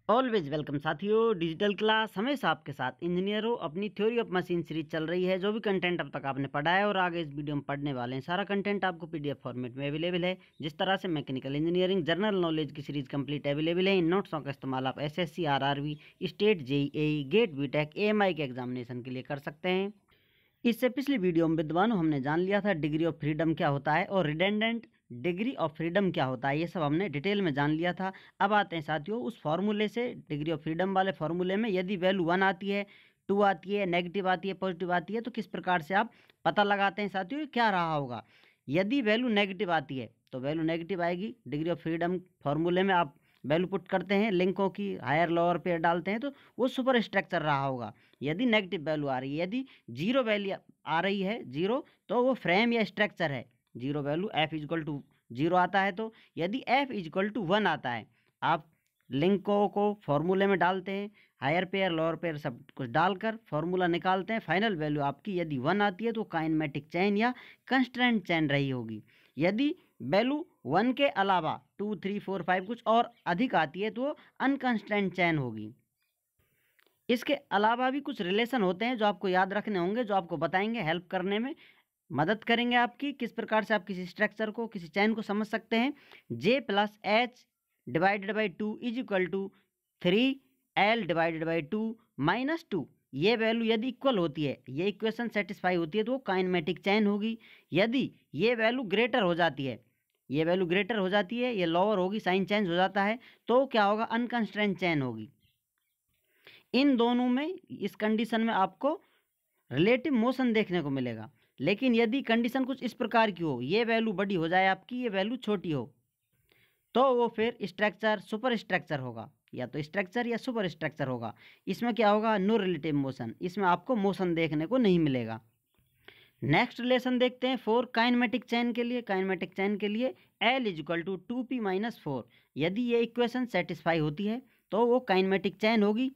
Always welcome साथियों, digital class हमेशा आपके साथ। इंजीनियरों, अपनी थ्योरी ऑफ मशीन सीरीज चल रही है। जो भी कंटेंट अब तक आपने पढ़ा है और आगे इस वीडियो में पढ़ने वाले हैं, सारा कंटेंट आपको पीडीएफ फॉर्मेट में अवेलेबल है। जिस तरह से मैकेनिकल इंजीनियरिंग जनरल नॉलेज की सीरीज कंप्लीट अवेलेबल है। इन नोट्सों का इस्तेमाल आप SSC, RRB, state, JEE, GATE, BTech, AMI के एग्जामिनेशन के लिए कर सकते हैं। इससे पिछली वीडियो में विद्वानों हमने जान लिया था डिग्री ऑफ फ्रीडम क्या होता है और रिडंडेंट डिग्री ऑफ फ्रीडम क्या होता है। ये सब हमने डिटेल में जान लिया था। अब आते हैं साथियों उस फॉर्मूले से, डिग्री ऑफ फ्रीडम वाले फॉर्मूले में यदि वैल्यू 1 आती है, 2 आती है, नेगेटिव आती है, पॉजिटिव आती है, तो किस प्रकार से आप पता लगाते हैं साथियों, क्या रहा होगा। यदि वैल्यू नेगेटिव आती है तो वैल्यू नेगेटिव आएगी। डिग्री ऑफ फ्रीडम फॉर्मूले में आप वैल्यू पुट करते हैं, लिंकों की हायर लोअर पेयर डालते हैं, तो वो सुपर स्ट्रक्चर रहा होगा। यदि नेगेटिव वैल्यू आ रही है, यदि जीरो वैल्यू आ रही है, जीरो, तो वो फ्रेम या स्ट्रक्चर है। Zero value F equal to zero आता है। तो यदि एफ इजक्वल टू 1 आता है, आप लिंकों को फॉर्मूले में डालते हैं, हायर पेयर लोअर पेयर सब कुछ डालकर फॉर्मूला निकालते हैं। फाइनल वैल्यू आपकी यदि 1 आती है तो काइनेमेटिक चेन या कंस्ट्रेंट चेन रही होगी। यदि वैल्यू 1 के अलावा 2, 3, 4, 5 कुछ और अधिक आती है तो वो अनकंस्ट्रेंट चेन होगी। इसके अलावा भी कुछ रिलेशन होते हैं जो आपको याद रखने होंगे, जो आपको बताएंगे, हेल्प करने में मदद करेंगे आपकी, किस प्रकार से आप किसी स्ट्रक्चर को, किसी चैन को समझ सकते हैं। J plus H divided by 2 is equal to 3L divided by 2 minus 2। ये वैल्यू यदि इक्वल होती है, ये इक्वेशन सेटिस्फाई होती है, तो वो काइनेमेटिक चैन होगी। यदि ये वैल्यू ग्रेटर हो जाती है, ये वैल्यू ग्रेटर हो जाती है, ये लोअर होगी, साइन चेंज हो जाता है, तो क्या होगा, अनकंस्ट्रेंट चैन होगी। इन दोनों में, इस कंडीशन में आपको रिलेटिव मोशन देखने को मिलेगा। लेकिन यदि कंडीशन कुछ इस प्रकार की हो, ये वैल्यू बड़ी हो जाए आपकी, ये वैल्यू छोटी हो, तो वो फिर स्ट्रक्चर सुपर स्ट्रक्चर होगा, या तो स्ट्रक्चर या सुपर स्ट्रक्चर होगा। इसमें क्या होगा, नो रिलेटिव मोशन, इसमें आपको मोशन देखने को नहीं मिलेगा। नेक्स्ट रिलेशन देखते हैं फॉर काइनेमेटिक चेन के लिए। काइनेमेटिक चेन के लिए L equal to 2p minus 4। यदि ये इक्वेशन सेटिस्फाई होती है तो वो काइनेमेटिक चेन होगी।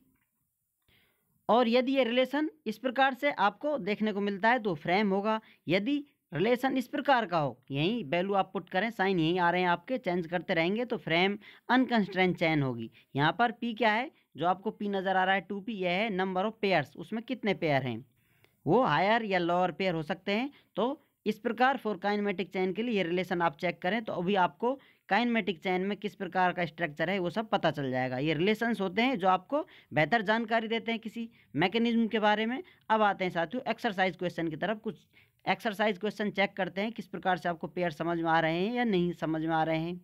और यदि ये रिलेशन इस प्रकार से आपको देखने को मिलता है तो फ्रेम होगा। यदि रिलेशन इस प्रकार का हो, यहीं वैल्यू आप पुट करें, साइन यहीं आ रहे हैं आपके, चेंज करते रहेंगे, तो फ्रेम अनकंस्ट्रेंट चेन होगी। यहाँ पर P क्या है, जो आपको P नज़र आ रहा है 2p, यह है नंबर ऑफ पेयर्स, उसमें कितने पेयर हैं, वो हायर या लोअर पेयर हो सकते हैं। तो इस प्रकार फॉर काइनेमेटिक चेन के लिए ये रिलेशन आप चेक करें तो अभी आपको काइनेमेटिक चेन में किस प्रकार का स्ट्रक्चर है वो सब पता चल जाएगा। ये रिलेशंस होते हैं जो आपको बेहतर जानकारी देते हैं किसी मैकेनिज्म के बारे में। अब आते हैं साथियों एक्सरसाइज क्वेश्चन की तरफ। कुछ एक्सरसाइज क्वेश्चन चेक करते हैं किस प्रकार से आपको पेयर समझ में आ रहे हैं या नहीं समझ में आ रहे हैं,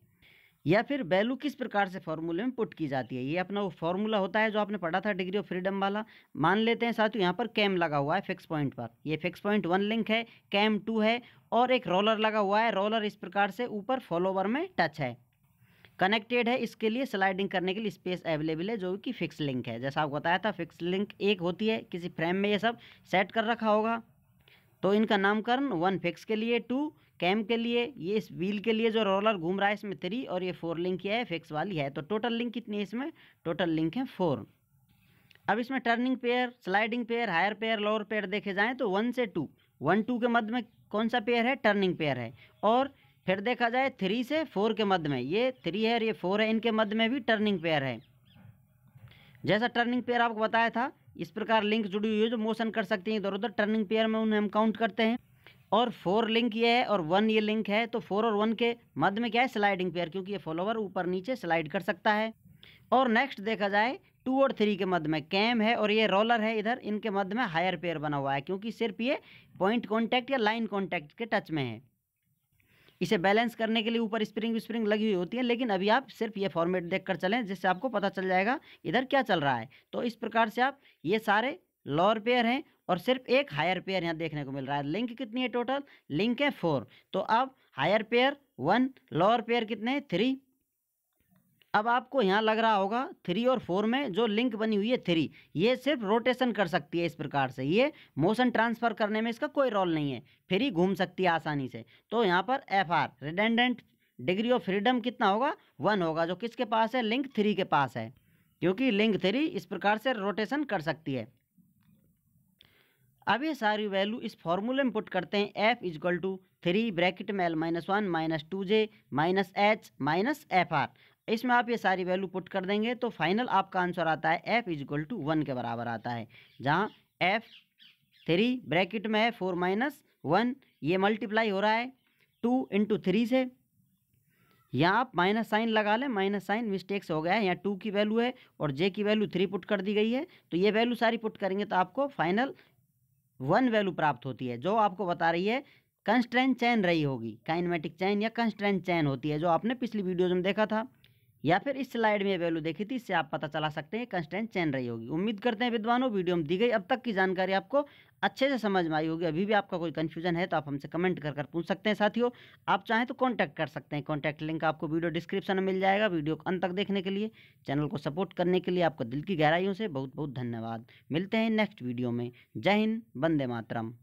या फिर वैल्यू किस प्रकार से फॉर्मूले में पुट की जाती है। ये अपना वो फॉर्मूला होता है जो आपने पढ़ा था डिग्री ऑफ फ्रीडम वाला। मान लेते हैं साथियों यहाँ पर कैम लगा हुआ है फिक्स पॉइंट पर, ये फिक्स पॉइंट 1 लिंक है, कैम 2 है, और एक रोलर लगा हुआ है। रोलर इस प्रकार से ऊपर फॉलोवर में टच है, कनेक्टेड है। इसके लिए स्लाइडिंग करने के लिए स्पेस अवेलेबल है जो कि फिक्स लिंक है। जैसा आपको बताया था, फिक्स लिंक एक होती है, किसी फ्रेम में ये सब सेट कर रखा होगा। तो इनका नामकरण 1 फिक्स के लिए, 2 कैम के लिए, ये इस व्हील के लिए जो रोलर घूम रहा है इसमें 3, और ये 4 लिंक है, फिक्स वाली है। तो टोटल लिंक कितनी है इसमें, टोटल लिंक है 4। अब इसमें turning pair, sliding pair, higher pair, lower pair देखे जाएँ तो 1 से 2, 1, 2 के मध्य में कौन सा पेयर है, टर्निंग पेयर है। और फिर देखा जाए 3 से 4 के मध्य में, ये 3 है और ये 4 है, इनके मध्य में भी टर्निंग पेयर है। जैसा टर्निंग पेयर आपको बताया था, इस प्रकार लिंक जुड़ी हुई है जो मोशन कर सकती है इधर उधर, टर्निंग पेयर में उन्हें हम काउंट करते हैं। और 4 लिंक ये है और 1 ये लिंक है, तो 4 और 1 के मध्य में क्या है, स्लाइडिंग पेयर, क्योंकि ये फॉलोवर ऊपर नीचे स्लाइड कर सकता है। और नेक्स्ट देखा जाए 2 और 3 के मध्य में कैम है और ये रोलर है इधर, इनके मध्य में हायर पेयर बना हुआ है, क्योंकि सिर्फ ये पॉइंट कॉन्टैक्ट या लाइन कॉन्टैक्ट के टच में है। इसे बैलेंस करने के लिए ऊपर स्प्रिंग लगी हुई होती है, लेकिन अभी आप सिर्फ ये फॉर्मेट देखकर चलें जिससे आपको पता चल जाएगा इधर क्या चल रहा है। तो इस प्रकार से आप, ये सारे लोअर पेयर हैं और सिर्फ एक हायर पेयर यहाँ देखने को मिल रहा है। लिंक कितनी है टोटल, लिंक है 4। तो अब हायर पेयर 1, लोअर पेयर कितने हैं 3। अब आपको यहाँ लग रहा होगा 3 और 4 में जो लिंक बनी हुई है 3, ये सिर्फ रोटेशन कर सकती है इस प्रकार से, ये मोशन ट्रांसफर करने में इसका कोई रोल नहीं है, फिर ही घूम सकती है आसानी से। तो यहाँ पर FR redundant degree of freedom कितना होगा, 1 होगा, जो किसके पास है, लिंक 3 के पास है, क्योंकि लिंक 3 इस प्रकार से रोटेशन कर सकती है। अब ये सारी वैल्यू इस फॉर्मूले में पुट करते हैं, F इजक्वल टू 3 ब्रैकेट में L-1 minus 2J minus H minus FR। इसमें आप ये सारी वैल्यू पुट कर देंगे तो फाइनल आपका आंसर आता है f इज इक्वल टू 1 के बराबर आता है, जहाँ f 3 ब्रैकेट में है 4 माइनस 1, ये मल्टीप्लाई हो रहा है 2 इंटू 3 से। यहाँ आप माइनस साइन लगा लें, माइनस साइन मिस्टेक से हो गया है, यहाँ 2 की वैल्यू है और j की वैल्यू 3 पुट कर दी गई है। तो ये वैल्यू सारी पुट करेंगे तो आपको फाइनल 1 वैल्यू प्राप्त होती है, जो आपको बता रही है कंस्ट्रेंट चेन रही होगी, काइनेमेटिक चेन या कंस्ट्रेंट चेन होती है, जो आपने पिछली वीडियोज में देखा था या फिर इस स्लाइड में ये वैल्यू देखी थी, इससे आप पता चला सकते हैं कंस्ट्रेंट चेन रही होगी। उम्मीद करते हैं विद्वानों वीडियो में दी गई अब तक की जानकारी आपको अच्छे से समझ में आई होगी। अभी भी आपका कोई कन्फ्यूजन है तो आप हमसे कमेंट कर पूछ सकते हैं। साथियों, आप चाहें तो कॉन्टैक्ट कर सकते हैं, कॉन्टैक्ट लिंक आपको वीडियो डिस्क्रिप्शन में मिल जाएगा। वीडियो को अंत तक देखने के लिए, चैनल को सपोर्ट करने के लिए आपका दिल की गहराइयों से बहुत बहुत धन्यवाद। मिलते हैं नेक्स्ट वीडियो में। जय हिंद, वंदे मातरम।